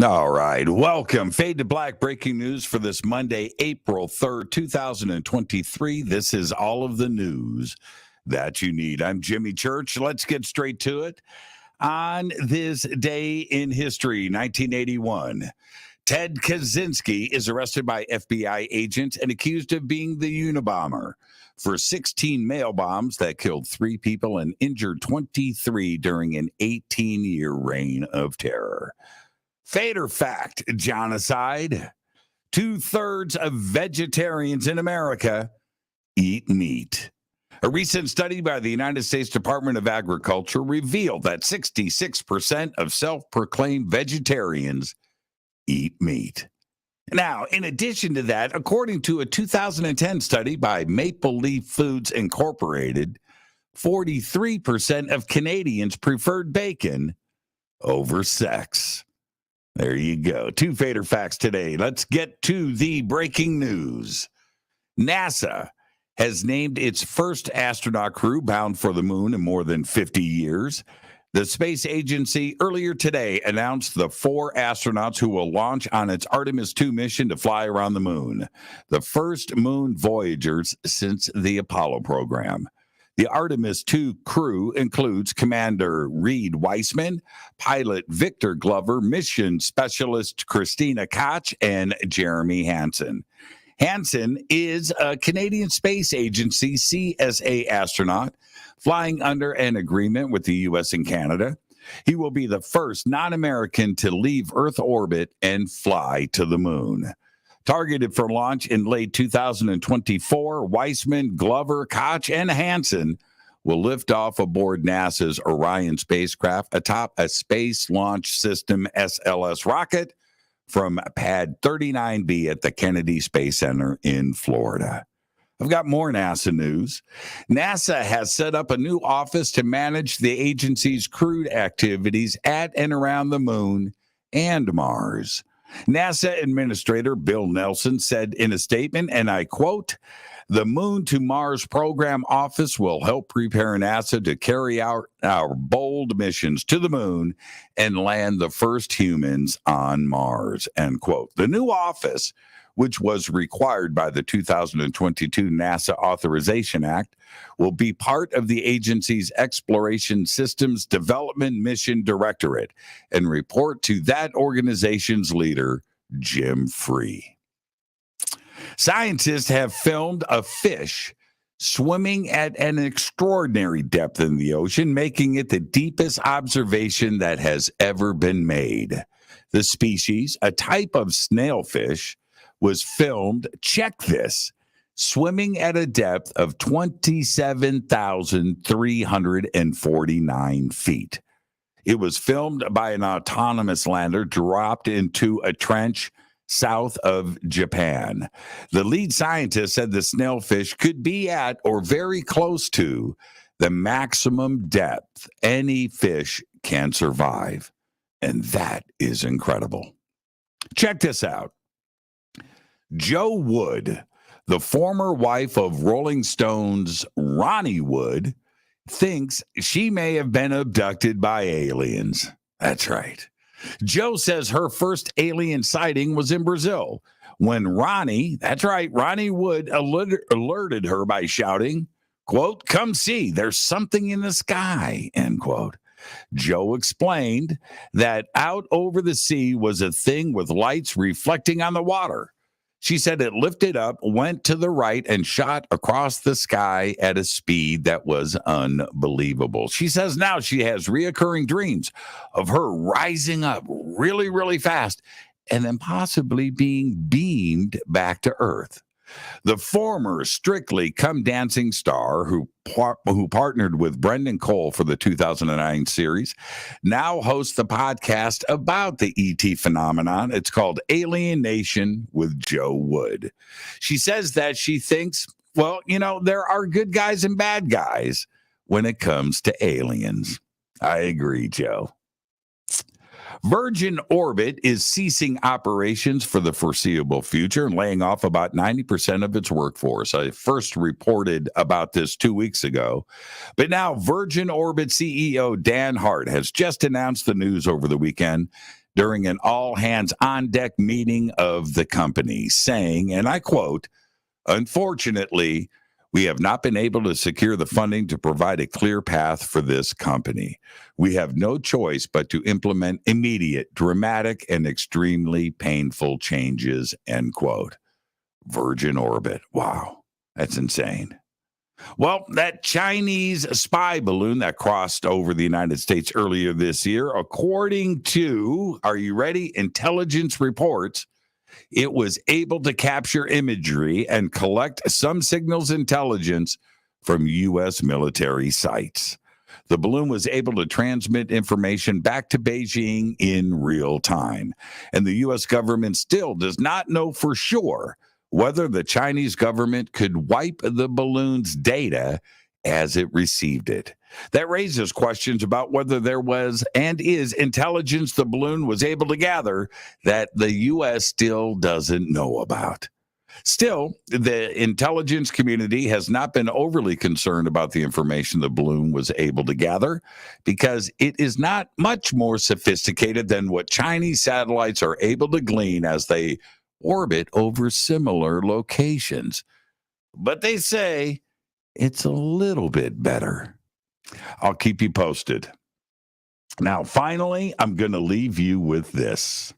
All right. Welcome. Fade to Black breaking news for this Monday, April 3rd, 2023. This is all of the news that you need. I'm Jimmy Church. Let's get straight to it. On this day in history, 1981, Ted Kaczynski is arrested by FBI agents and accused of being the Unabomber for 16 mail bombs that killed 3 people and injured 23 during an 18-year reign of terror. Fade or fact, genocide. 2/3 of vegetarians in America eat meat. A recent study by the United States Department of Agriculture revealed that 66% of self-proclaimed vegetarians eat meat. Now, in addition to that, according to a 2010 study by Maple Leaf Foods Incorporated, 43% of Canadians preferred bacon over sex. There you go. 2 fader facts today. Let's get to the breaking news. NASA has named its first astronaut crew bound for the moon in more than 50 years. The space agency earlier today announced the 4 astronauts who will launch on its Artemis 2 mission to fly around the moon, the first moon voyagers since the Apollo program. The Artemis 2 crew includes Commander Reed Weissman, pilot Victor Glover, mission specialist Christina Koch, and Jeremy Hansen. Hansen is a Canadian Space Agency CSA astronaut flying under an agreement with the U.S. and Canada. He will be the first non-American to leave Earth orbit and fly to the moon. Targeted for launch in late 2024, Weissman, Glover, Koch, and Hansen will lift off aboard NASA's Orion spacecraft atop a Space Launch System SLS rocket from Pad 39B at the Kennedy Space Center in Florida. I've got more NASA news. NASA has set up a new office to manage the agency's crewed activities at and around the moon and Mars. NASA Administrator Bill Nelson said in a statement, and I quote, "The Moon to Mars Program Office will help prepare NASA to carry out our bold missions to the moon and land the first humans on Mars," end quote. The new office, which was required by the 2022 NASA Authorization Act, will be part of the agency's Exploration Systems Development Mission Directorate and report to that organization's leader, Jim Free. Scientists have filmed a fish swimming at an extraordinary depth in the ocean, making it the deepest observation that has ever been made. The species, a type of snailfish, was filmed, check this, swimming at a depth of 27,349 feet. It was filmed by an autonomous lander dropped into a trench south of Japan. The lead scientist said the snailfish could be at or very close to the maximum depth any fish can survive. And that is incredible. Check this out. Jo Wood, the former wife of Rolling Stones' Ronnie Wood, thinks she may have been abducted by aliens. That's right. Jo says her first alien sighting was in Brazil when Ronnie, that's right, Ronnie Wood alerted her by shouting, quote, "Come see, there's something in the sky," end quote. Jo explained that out over the sea was a thing with lights reflecting on the water. She said it lifted up, went to the right, and shot across the sky at a speed that was unbelievable. She says now she has reoccurring dreams of her rising up really, really fast and then possibly being beamed back to Earth. The former Strictly Come Dancing star who partnered with Brendan Cole for the 2009 series now hosts the podcast about the ET phenomenon. It's called Alien Nation with Jo Wood. She says that she thinks, well, you know, there are good guys and bad guys when it comes to aliens. I agree, Jo. Virgin Orbit is ceasing operations for the foreseeable future and laying off about 90% of its workforce. I first reported about this 2 weeks ago. But now Virgin Orbit CEO Dan Hart has just announced the news over the weekend during an all-hands-on-deck meeting of the company, saying, and I quote, "Unfortunately, we have not been able to secure the funding to provide a clear path for this company. We have no choice but to implement immediate, dramatic, and extremely painful changes," end quote. Virgin Orbit. Wow, that's insane. Well, that Chinese spy balloon that crossed over the United States earlier this year, according to, are you ready, intelligence reports, it was able to capture imagery and collect some signals intelligence from U.S. military sites. The balloon was able to transmit information back to Beijing in real time. And the U.S. government still does not know for sure whether the Chinese government could wipe the balloon's data as it received it. That raises questions about whether there was and is intelligence the balloon was able to gather that the U.S. still doesn't know about. Still, the intelligence community has not been overly concerned about the information the balloon was able to gather because it is not much more sophisticated than what Chinese satellites are able to glean as they orbit over similar locations. But they say it's a little bit better. I'll keep you posted. Now, finally, I'm going to leave you with this.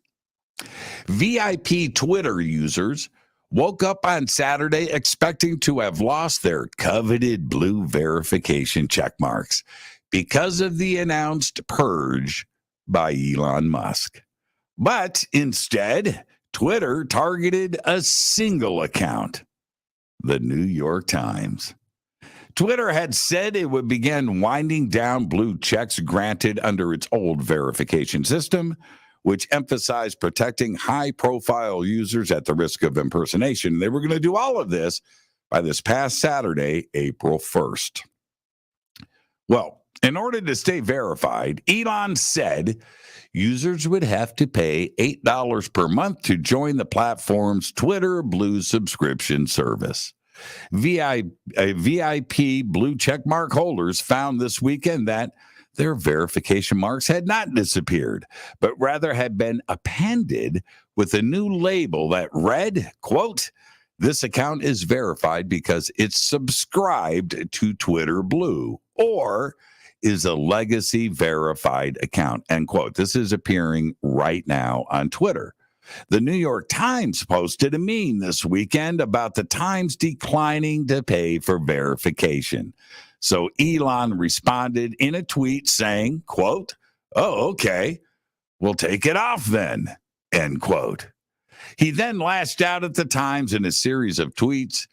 VIP Twitter users woke up on Saturday expecting to have lost their coveted blue verification check marks because of the announced purge by Elon Musk. But instead, Twitter targeted a single account, the New York Times. Twitter had said it would begin winding down blue checks granted under its old verification system, which emphasized protecting high-profile users at the risk of impersonation. They were going to do all of this by this past Saturday, April 1st. Well, in order to stay verified, Elon said users would have to pay $8 per month to join the platform's Twitter Blue subscription service. VIP blue checkmark holders found this weekend that their verification marks had not disappeared, but rather had been appended with a new label that read, quote, "This account is verified because it's subscribed to Twitter Blue," or is a legacy verified account, end quote. This is appearing right now on Twitter. The New York Times posted a meme this weekend about the Times declining to pay for verification. So Elon responded in a tweet saying, quote, "Oh, okay, we'll take it off then," end quote. He then lashed out at the Times in a series of tweets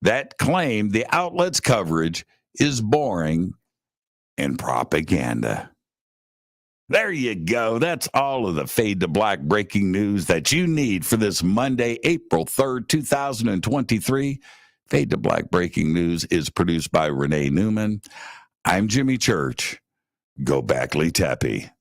that claimed the outlet's coverage is boring and propaganda. There you go. That's all of the Fade to Black breaking news that you need for this Monday, April 3rd, 2023. Fade to Black breaking news is produced by Renee Newman. I'm Jimmy Church. Go Backley Teppy.